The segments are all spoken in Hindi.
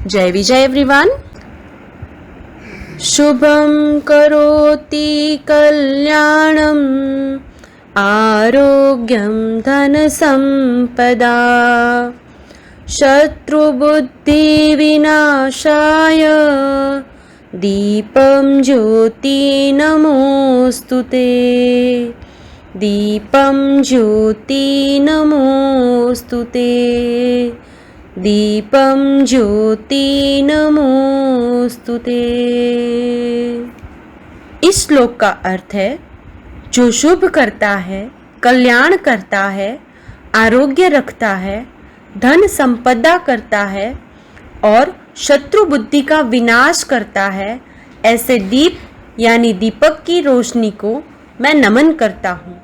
जय विजय एवरीवन। शुभं करोति कल्याणं आरोग्यं धनसम्पदा शत्रुबुद्धिविनाशाय दीपं ज्योति नमोस्तुते। दीपं ज्योति नमोस्तुते। दीपं ज्योति नमोस्तुते। इस श्लोक का अर्थ है, जो शुभ करता है, कल्याण करता है, आरोग्य रखता है, धन संपदा करता है और शत्रु बुद्धि का विनाश करता है, ऐसे दीप यानी दीपक की रोशनी को मैं नमन करता हूँ।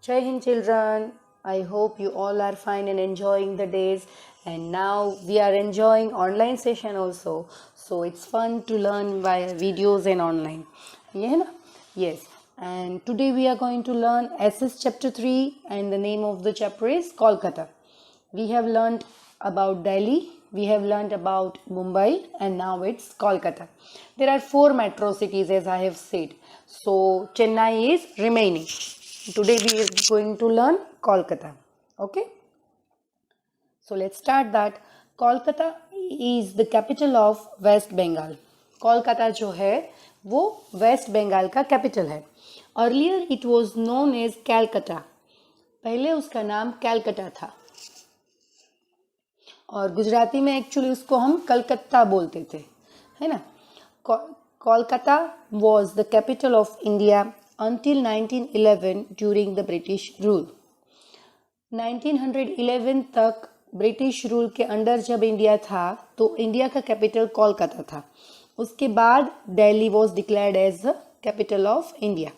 Jai Hind children, I hope you all are fine and enjoying the days, and now we are enjoying online session also, so it's fun to learn via videos and online. Yeah, na? Yes, and today we are going to learn SS chapter 3 and the name of the chapter is Kolkata. We have learned about Delhi, we have learned about Mumbai, and now it's Kolkata. There are 4 metro cities as I have said, so Chennai is remaining. Today we are going to learn Kolkata. Okay, so let's start that. Kolkata is the capital of West Bengal. Kolkata जो है वो वेस्ट बंगाल का कैपिटल है. Earlier it was known as Calcutta. पहले उसका नाम कैलकटा था और गुजराती में एक्चुअली उसको हम कलकत्ता बोलते थे, है ना. Kolkata was the capital of India until 1911 during the British rule. 1911 तक ब्रिटिश रूल के अंडर जब इंडिया था तो इंडिया का कैपिटल कोलकाता था. उसके बाद Delhi was declared as the capital of India.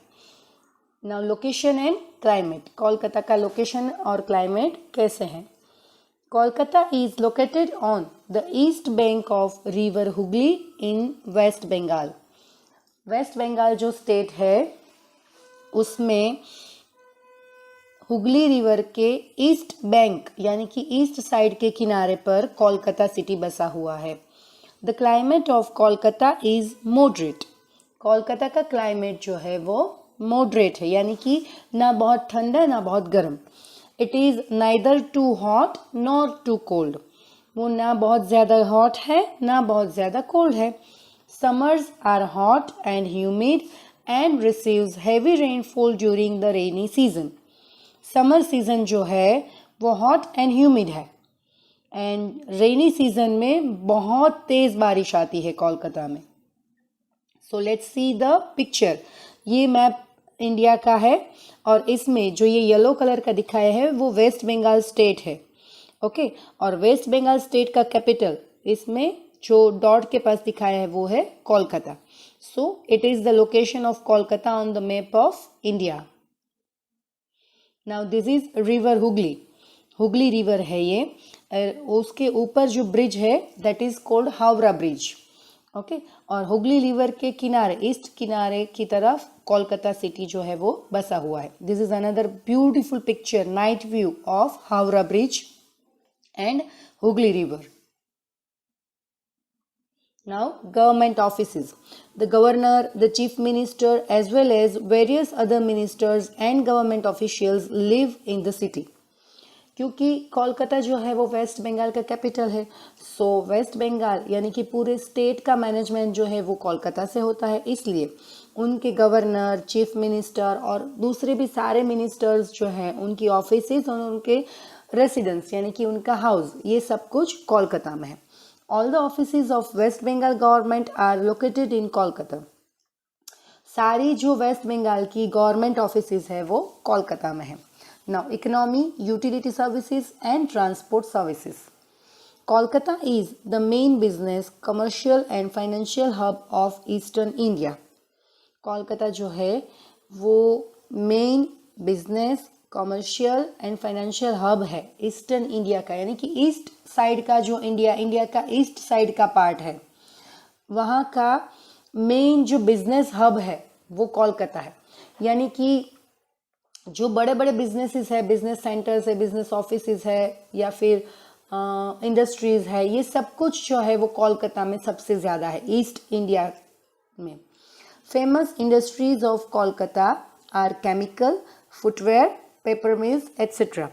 Now location and climate. Kolkata का लोकेशन और क्लाइमेट कैसे हैं? Kolkata is located on the east bank of river Hooghly in West Bengal. West Bengal जो स्टेट है उसमें हुगली रिवर के ईस्ट बैंक यानी कि ईस्ट साइड के किनारे पर कोलकाता सिटी बसा हुआ है. The climate of Kolkata is moderate. Kolkata का क्लाइमेट जो है वो मॉडरेट है, यानी कि ना बहुत ठंडा ना बहुत गर्म. It is neither too hot nor too cold. वो ना बहुत ज़्यादा हॉट है ना बहुत ज़्यादा कोल्ड है. Summers are hot and humid and receives heavy rainfall during the rainy season. Summer season जो है वो हॉट एंड ह्यूमिड है एंड रेनी सीजन में बहुत तेज़ बारिश आती है कोलकाता में. So let's see the picture. ये मैप इंडिया का है और इसमें जो ये येलो कलर का दिखाया है वो वेस्ट बंगाल स्टेट है. ओके, और वेस्ट बंगाल स्टेट का कैपिटल इसमें जो डॉट के पास दिखाया है वो है Kolkata. So it is the location of Kolkata on the map of India. Now this is river Hooghly. Hooghly river है ये. उसके ऊपर जो ब्रिज है that is called Howrah bridge. Okay, और हुगली रिवर के किनारे ईस्ट किनारे की तरफ कोलकाता सिटी जो है वो बसा हुआ है. This is another beautiful picture, night view of Howrah bridge and Hooghly river. Now, government offices. The governor, the chief minister, as well as various other ministers and government officials live in the city. क्योंकि कोलकाता जो है वो वेस्ट बंगाल का कैपिटल है, सो वेस्ट बंगाल यानी कि पूरे स्टेट का मैनेजमेंट जो है वो कोलकाता से होता है. इसलिए उनके गवर्नर, चीफ मिनिस्टर और दूसरे भी सारे मिनिस्टर्स जो हैं उनकी ऑफिसेज और उनके रेसिडेंस यानी कि उनका हाउस, ये सब कुछ कोलकाता में है. All the offices of West Bengal government are located in Kolkata. सारी जो वेस्ट बंगाल की गवर्नमेंट ऑफिसेज है वो कोलकाता में है. Now economy, utility services and transport services. Kolkata is the main business, commercial and financial hub of eastern India. Kolkata जो है वो main business, commercial and financial hub है ईस्टर्न इंडिया का, यानी कि ईस्ट साइड का जो इंडिया का ईस्ट साइड का पार्ट है वहाँ का मेन जो बिजनेस हब है वो कोलकाता है. यानी कि जो बड़े बड़े बिजनेसेस है, बिजनेस सेंटर्स है, बिजनेस ऑफिसेस है या फिर इंडस्ट्रीज़ है, ये सब कुछ जो है वो कोलकाता में सबसे ज़्यादा है ईस्ट इंडिया में। Famous industries of Kolkata are chemical, footwear, paper mills etcetera.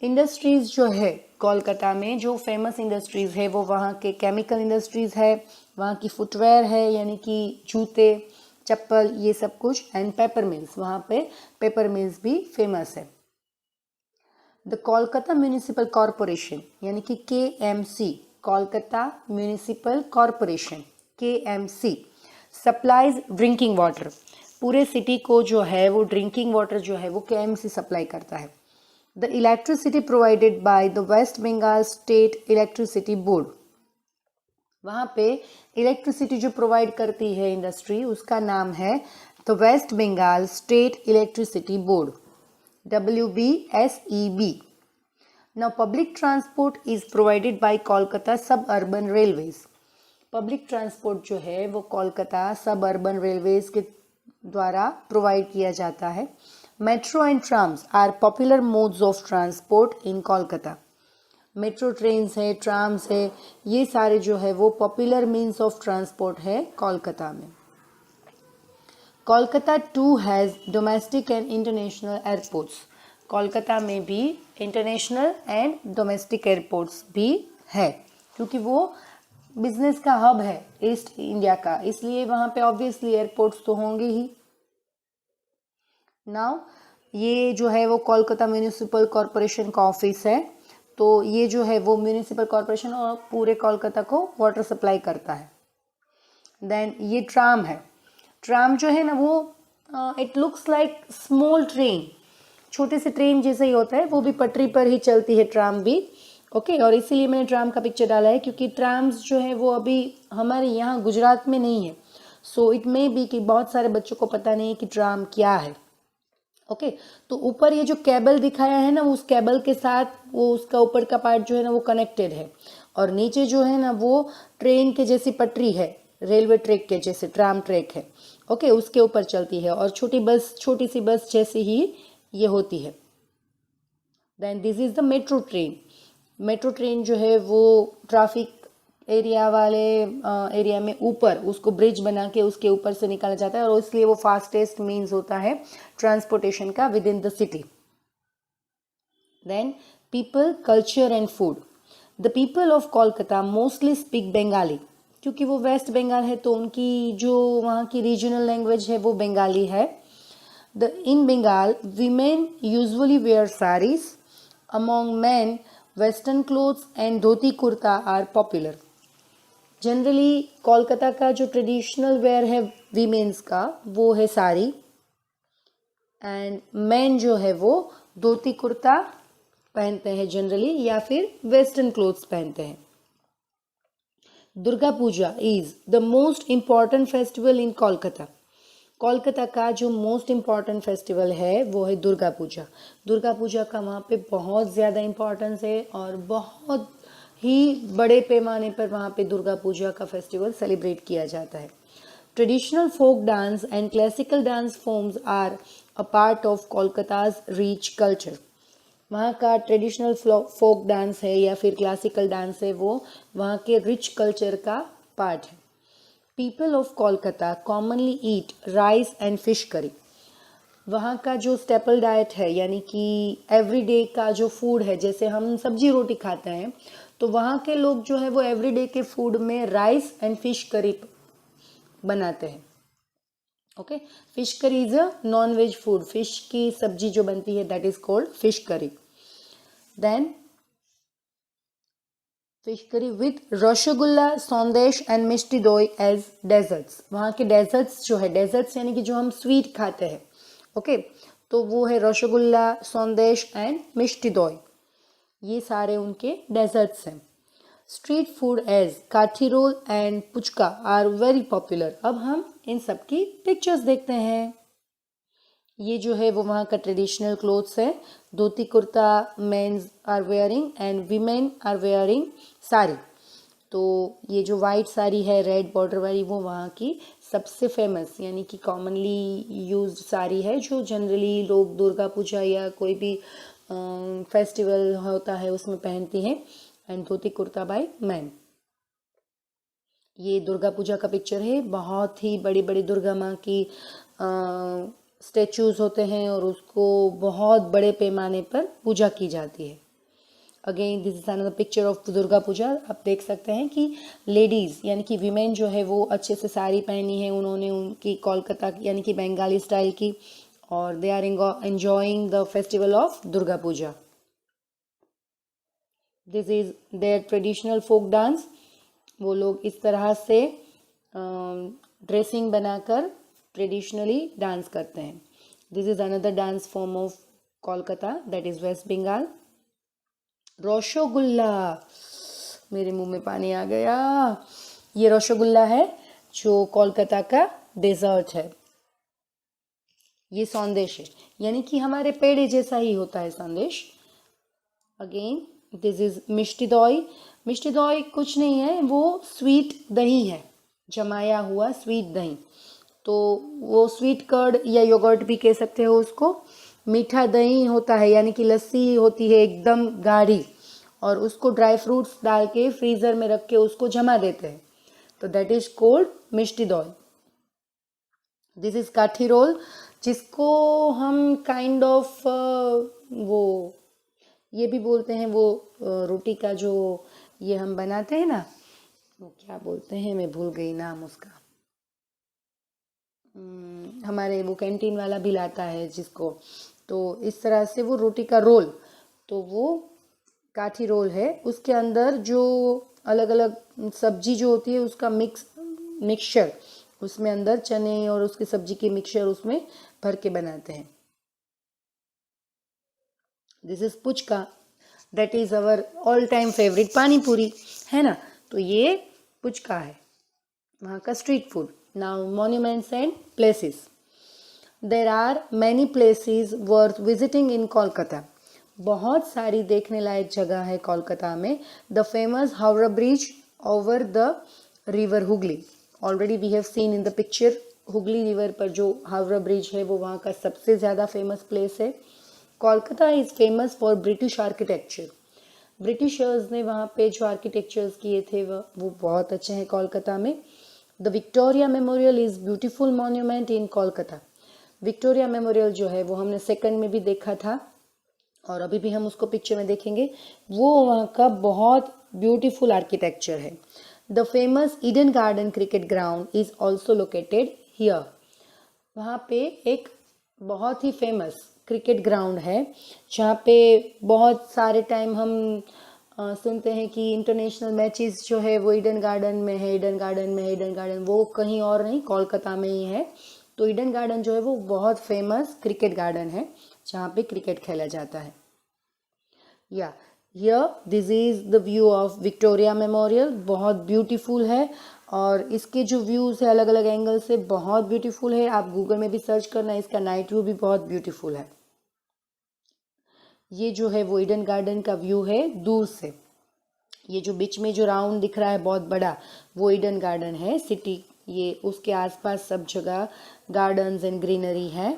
Industries जो है कोलकाता में, जो फेमस इंडस्ट्रीज़ है वो वहाँ के केमिकल इंडस्ट्रीज़ है, वहाँ की फुटवेयर है यानी कि जूते चप्पल ये सब कुछ, एंड पेपर मिल्स, वहाँ पे पेपर मिल्स भी फेमस है। द कोलकाता म्यूनिसिपल कॉरपोरेशन यानी कि KMC, Kolkata municipal corporation KMC supplies drinking water. पूरे सिटी को जो है वो ड्रिंकिंग वाटर जो है वो KMC सप्लाई करता है। The electricity provided by the West Bengal state electricity board, वहाँ पे इलेक्ट्रिसिटी जो प्रोवाइड करती है इंडस्ट्री उसका नाम है the West Bengal state electricity board, WBSEB। Now public transport is provided by Kolkata suburban railways। Public transport जो है वो कोलकाता सब अर्बन रेलवेज के द्वारा प्रोवाइड किया जाता है। Metro and trams are popular modes of transport in Kolkata. Metro trains है, ट्राम्स है, ये सारे जो है वो पॉपुलर मीन्स ऑफ ट्रांसपोर्ट है कोलकाता में। Kolkata too has domestic and international airports. Kolkata में भी इंटरनेशनल एंड डोमेस्टिक एयरपोर्ट्स भी है, क्योंकि वो बिजनेस का हब है ईस्ट इंडिया का, इसलिए वहाँ पे ऑब्वियसली एयरपोर्ट्स तो होंगे ही। नाउ ये जो है वो कोलकाता म्यूनिसिपल कॉरपोरेशन का ऑफिस है, तो ये जो है वो म्यूनिसिपल कॉरपोरेशन और पूरे कोलकाता को वाटर सप्लाई करता है। देन ये ट्राम है। ट्राम जो है ना वो it looks like small train, छोटे से ट्रेन जैसा ही होता है, वो भी पटरी पर ही चलती है ट्राम भी। ओके और इसीलिए मैंने ट्राम का पिक्चर डाला है क्योंकि ट्राम्स जो है वो अभी हमारे यहाँ गुजरात में नहीं है, सो इट मे बी कि बहुत सारे बच्चों को पता नहीं है कि ट्राम क्या है। ओके तो ऊपर ये जो केबल दिखाया है ना, उस केबल के साथ वो उसका ऊपर का पार्ट जो है ना वो कनेक्टेड है, और नीचे जो है ना वो ट्रेन के जैसी पटरी है, रेलवे ट्रैक के जैसे ट्राम ट्रैक है। ओके उसके ऊपर चलती है और छोटी सी बस जैसी ही ये होती है। Then this is the metro train. Metro train जो है वो ट्रैफिक एरिया वाले एरिया में ऊपर उसको ब्रिज बना के उसके ऊपर से निकाला जाता है, और इसलिए वो फास्टेस्ट मीन्स होता है ट्रांसपोर्टेशन का within the city. Then people, culture and food. The people of Kolkata mostly speak Bengali, क्योंकि वो वेस्ट बंगाल है तो उनकी जो वहाँ की रीजनल लैंग्वेज है वो बंगाली है। In Bengal, women usually wear saris. Among men, western clothes and dhoti kurta are popular. Generally, Kolkata का जो ट्रेडिशनल वेयर है वीमेंस का वो है साड़ी, एंड मैन जो है वो धोती कुर्ता पहनते हैं जनरली, या फिर वेस्टर्न क्लोथ्स पहनते हैं। Durga Puja is the most important festival in Kolkata. Kolkata का जो मोस्ट इम्पॉर्टेंट फेस्टिवल है वो है दुर्गा पूजा। दुर्गा पूजा का वहाँ पे बहुत ज़्यादा इम्पॉर्टेंस है और बहुत ही बड़े पैमाने पर वहाँ पे दुर्गा पूजा का फेस्टिवल सेलिब्रेट किया जाता है। Traditional folk dance and classical dance forms are a part of Kolkata's rich culture. वहाँ का ट्रेडिशनल फोक डांस है या फिर क्लासिकल डांस है, वो वहाँ के रिच कल्चर का पार्ट है। People of Kolkata commonly eat rice and fish curry. वहाँ का जो स्टेपल डाइट है यानी कि एवरीडे का जो फूड है, जैसे हम सब्जी रोटी खाते हैं, तो वहाँ के लोग जो है वो एवरीडे के फूड में राइस एंड फिश करी बनाते हैं। Okay fish curry is a non veg food. Fish की सब्जी जो बनती है that is called fish curry. Then fish curry with rasgulla, sandesh and मिष्टी दोई एज डेजर्ट्स। वहाँ के डेजर्ट्स जो है, डेजर्ट्स यानी कि जो हम स्वीट खाते हैं, ओके तो वो है रसगुल्ला, संदेश एंड मिष्टी दोई, ये सारे उनके डेजर्ट्स हैं। Street food as kathi roll and puchka are very popular. अब हम इन सब की पिक्चर्स देखते हैं। ये जो है वो वहाँ का ट्रेडिशनल क्लोथ्स है। Dhoti kurta mens are wearing and women are wearing sari. तो ये जो वाइट साड़ी है रेड बॉर्डर वाली, वो वहाँ की सबसे फेमस यानी कि कॉमनली यूज्ड साड़ी है, जो जनरली लोग दुर्गा पूजा या कोई भी फेस्टिवल होता है उसमें पहनती हैं। And dhoti kurta by man. ये दुर्गा पूजा का पिक्चर है। बहुत ही बड़ी बड़ी दुर्गा माँ की स्टेचूज होते हैं और उसको बहुत बड़े पैमाने पर पूजा की जाती है। Again this is another picture of Durga Puja. आप देख सकते हैं कि लेडीज़ यानी कि वीमेन जो है वो अच्छे से साड़ी पहनी है, उन्होंने उनकी कोलकाता यानी कि बंगाली स्टाइल की, और they are enjoying the festival of Durga Puja. This is their traditional folk dance. वो लोग इस तरह से ड्रेसिंग बनाकर ट्रेडिशनली डांस करते हैं। This is another dance form of Kolkata, that is West Bengal. Rasgulla, मेरे मुंह में पानी आ गया। ये रसगुल्ला है जो कोलकाता का डेजर्ट है। ये संदेश है, यानी कि हमारे पेड़े जैसा ही होता है संदेश। अगेन दिस इज मिष्टी दोई। मिष्टी दोई कुछ नहीं है, वो स्वीट दही है, जमाया हुआ स्वीट दही। तो वो स्वीट कर्ड या योगर्ट भी कह सकते हो उसको। मीठा दही होता है, यानी कि लस्सी होती है एकदम गाढ़ी, और उसको ड्राई फ्रूट्स डाल के फ्रीज़र में रख के उसको जमा देते हैं, तो दैट इज कोल्ड मिष्टी दोई। दिस इज काठी रोल, जिसको हम काइंड ऑफ वो ये भी बोलते हैं, वो रोटी का जो ये हम बनाते हैं ना, वो क्या बोलते हैं, मैं भूल गई नाम उसका। हमारे वो कैंटीन वाला भी लाता है जिसको, तो इस तरह से वो रोटी का रोल, तो वो काठी रोल है। उसके अंदर जो अलग अलग सब्जी जो होती है उसका मिक्सचर, उसमें अंदर चने और उसकी सब्जी की मिक्सचर उसमें भर के बनाते हैं। This is puchka, that is our all time favourite पानी पूरी, है ना। तो ये पुचका है, वहाँ का street food. Now monuments and places. There are many places worth visiting in Kolkata. बहुत सारी देखने लायक जगह है कोलकाता में। The famous Howrah bridge over the river Hooghly, already we have seen in the picture. Hooghly river पर जो हावड़ा ब्रिज है वो वहाँ का सबसे ज़्यादा फेमस प्लेस है। Kolkata is famous for British architecture. Britishers ने वहाँ पे जो आर्किटेक्चर्स किए थे वो बहुत अच्छे हैं कोलकाता में। The Victoria memorial is beautiful monument in Kolkata. Victoria memorial जो है वो हमने सेकंड में भी देखा था और अभी भी हम उसको पिक्चर में देखेंगे। वो वहाँ का बहुत ब्यूटीफुल आर्किटेक्चर है। The famous Eden garden cricket ground is also located here. वहाँ पे एक बहुत ही फेमस क्रिकेट ग्राउंड है जहाँ पे बहुत सारे टाइम हम सुनते हैं कि इंटरनेशनल मैचेस जो है वो ईडन गार्डन में है, ईडन गार्डन में है, ईडन गार्डन, वो कहीं और नहीं, कोलकाता में ही है। तो ईडन गार्डन जो है वो बहुत फेमस क्रिकेट गार्डन है जहाँ पे क्रिकेट खेला जाता है। या here this is the view of Victoria memorial. बहुत ब्यूटीफुल है और इसके जो व्यूज़ है अलग अलग एंगल से बहुत ब्यूटीफुल है। आप गूगल में भी सर्च करना, इसका नाइट व्यू भी बहुत ब्यूटीफुल है। ये जो है वो ईडन गार्डन का व्यू है दूर से। ये जो बीच में जो राउंड दिख रहा है बहुत बड़ा, वो ईडन गार्डन है सिटी। ये उसके आसपास सब जगह गार्डन्स एंड ग्रीनरी है।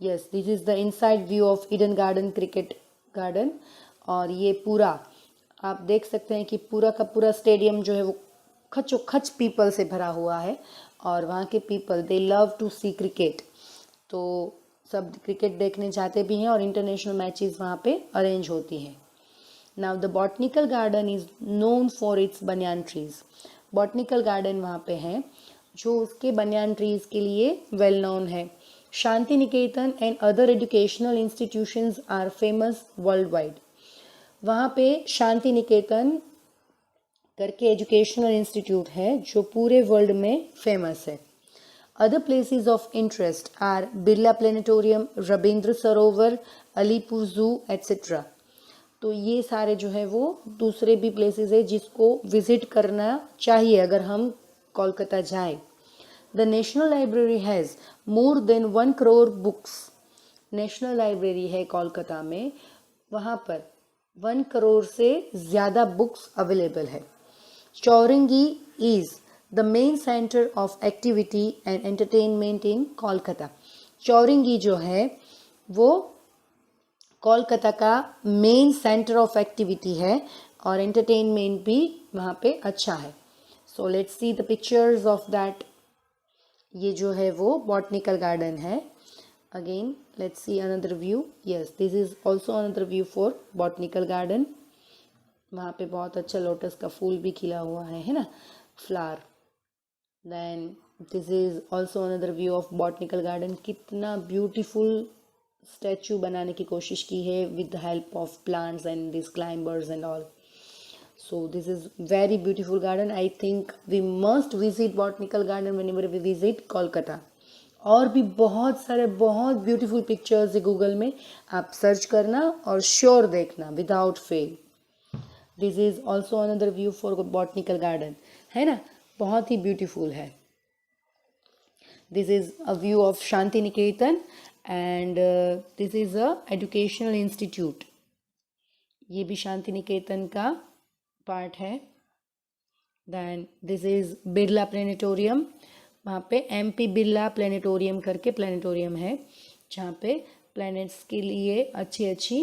Yes, this is the inside view of Eden garden cricket garden. और ये पूरा आप देख सकते हैं कि पूरा का पूरा स्टेडियम जो है वो खच पीपल से भरा हुआ है और वहाँ के people they love to see cricket. तो सब क्रिकेट देखने जाते भी हैं और इंटरनेशनल मैचेस वहाँ पे अरेंज होती हैं। Now the botanical garden is known for its बनियान ट्रीज। बॉटनिकल गार्डन वहाँ पे है जो उसके बनियान ट्रीज के लिए वेल नोन है। Shanti Niketan and other educational institutions are famous worldwide. वहाँ पे शांति निकेतन करके एजुकेशनल इंस्टीट्यूट है जो पूरे वर्ल्ड में फेमस है। Other places of interest are Birla planetarium, Rabindra Sarovar, Alipore जू एट्सेट्रा। तो ये सारे जो है वो दूसरे भी प्लेसेस है जिसको विजिट करना चाहिए अगर हम कोलकाता जाए। The national library has more than 1 crore books. National library है कोलकाता में, वहाँ पर 1 करोड़ से ज़्यादा बुक्स अवेलेबल है। Chowringhee is the main centre of activity and entertainment in Kolkata. Chowringhee जो है वो कोलकाता का मेन सेंटर ऑफ एक्टिविटी है और एंटरटेनमेंट भी वहाँ पे अच्छा है. सो let's see the pictures of that. ये जो है वो बॉटनिकल गार्डन है. Again let's see another view. Yes, this is also another view for botanical garden. वहाँ पे बहुत अच्छा लोटस का फूल भी खिला हुआ है ना, flower. Then this is also another view of botanical garden. कितना ब्यूटीफुल स्टैचू बनाने की कोशिश की है with the help of plants and this climbers and all. So this is very beautiful garden. I think we must visit botanical garden whenever we visit Kolkata. और भी बहुत सारे बहुत ब्यूटीफुल पिक्चर्स है गूगल में, आप सर्च करना और श्योर देखना without fail. This is also another view for botanical garden, है ना, बहुत ही ब्यूटीफुल है. This is a view of Shanti Niketan and this is a educational institute. ये भी शांति निकेतन का पार्ट है. Then this is Birla planetarium. वहाँ पे MP बिरला प्लेनेटोरियम करके प्लेनेटोरियम है जहाँ पे प्लैनेट्स के लिए अच्छी अच्छी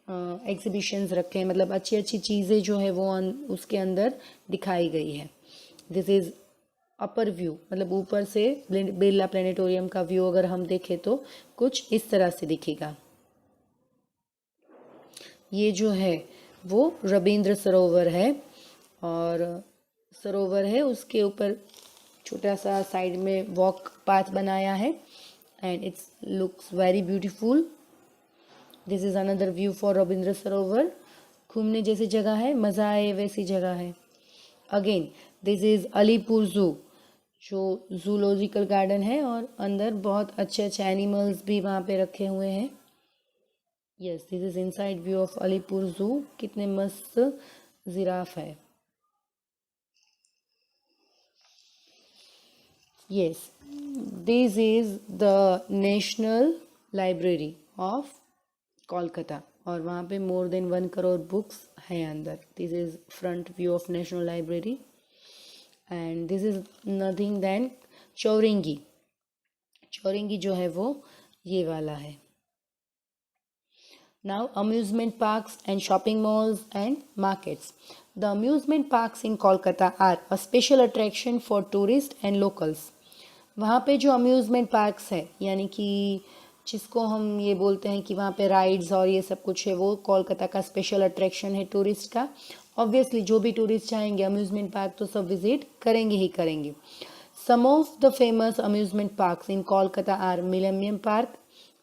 एग्जीबिशंस रखे हैं, मतलब अच्छी अच्छी चीज़ें जो है वो उसके अंदर दिखाई गई है. दिस इज़ अपर व्यू, मतलब ऊपर से बिरला प्लेनेटोरियम का व्यू अगर हम देखें तो कुछ इस तरह से दिखेगा. ये जो है वो रविंद्र सरोवर है और सरोवर है उसके ऊपर छोटा सा साइड में वॉक पाथ बनाया है and it's looks very beautiful. This is another view for Ravindra सरोवर. घूमने जैसी जगह है, मज़ा आए वैसी जगह है. Again this is Alipur zoo, जो जूलॉजिकल गार्डन है और अंदर बहुत अच्छे अच्छे एनिमल्स भी वहाँ पे रखे हुए हैं. Yes, this is inside view of Alipur zoo. कितने मस्त जिराफ है. Yes, this is the National Library of Kolkata और वहाँ पे more than 1 crore books है अंदर. This is front view of National Library and this is nothing than चौरंगी. चौरंगी जो है वो ये वाला है. Now amusement parks and shopping malls and markets. The amusement parks in Kolkata are a special attraction for tourists and locals. वहाँ पे जो अम्यूज़मेंट पार्क्स है यानी कि जिसको हम ये बोलते हैं कि वहाँ पे राइड्स और ये सब कुछ है, वो कोलकाता का स्पेशल अट्रैक्शन है टूरिस्ट का. ऑब्वियसली जो भी टूरिस्ट चाहेंगे अम्यूज़मेंट पार्क तो सब विजिट करेंगे ही करेंगे. Some of the famous amusement parks in Kolkata are millennium park,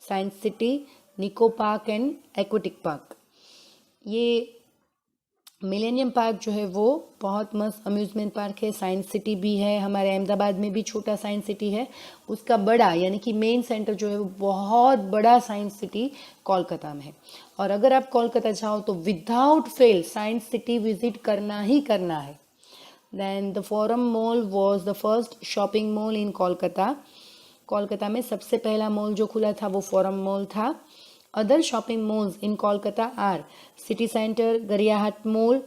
science city, Nicco park and aquatic park. ये मिलेनियम पार्क जो है वो बहुत मस्त अम्यूज़मेंट पार्क है. साइंस सिटी भी है, हमारे अहमदाबाद में भी छोटा साइंस सिटी है. उसका बड़ा यानी कि मेन सेंटर जो है वो बहुत बड़ा साइंस सिटी कोलकाता में है. और अगर आप कोलकाता जाओ तो without fail science city visit करना ही करना है. Then the forum mall was the first shopping mall in Kolkata. Kolkata में सबसे पहला मॉल जो खुला था वो फोरम मॉल था. Other shopping malls in Kolkata are City Center, Gariyahat Mall,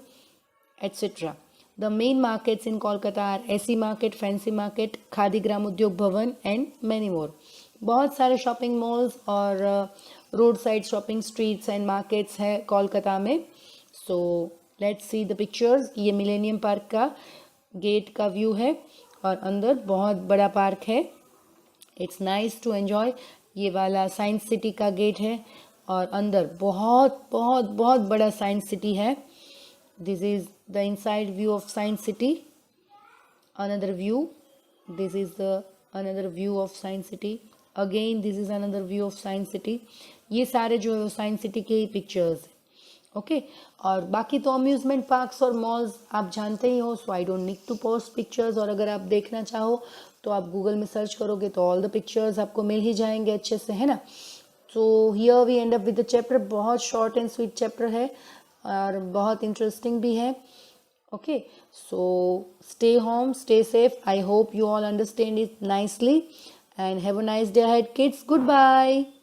etc. The main markets in Kolkata are SC Market, Fancy Market, Khadi Gram Udyog Bhavan and many more. बहुत सारे शॉपिंग मॉल्स और road side shopping streets and markets है कोलकाता में. So let's see the pictures. ये मिलेनियम पार्क का गेट का व्यू है और अंदर बहुत बड़ा पार्क है. It's nice to enjoy. ये वाला साइंस सिटी का गेट है और अंदर बहुत बहुत बहुत बड़ा साइंस सिटी है. This is the inside view of science city. Another view. This is the another view of science city. Again this is another view of science city. ये सारे जो है वो साइंस सिटी के ही पिक्चर्स हैं. ओके और बाकी तो अम्यूज़मेंट पार्क्स और मॉल्स आप जानते ही हो. So I don't need to post pictures. और अगर आप देखना चाहो तो आप गूगल में सर्च करोगे तो ऑल द पिक्चर्स आपको मिल ही जाएंगे अच्छे से, है ना. So here we end up with the chapter. बहुत शॉर्ट एंड स्वीट चैप्टर है और बहुत इंटरेस्टिंग भी है. Okay so stay home, stay safe. I hope you all understand it nicely and have a nice day ahead, kids. Goodbye.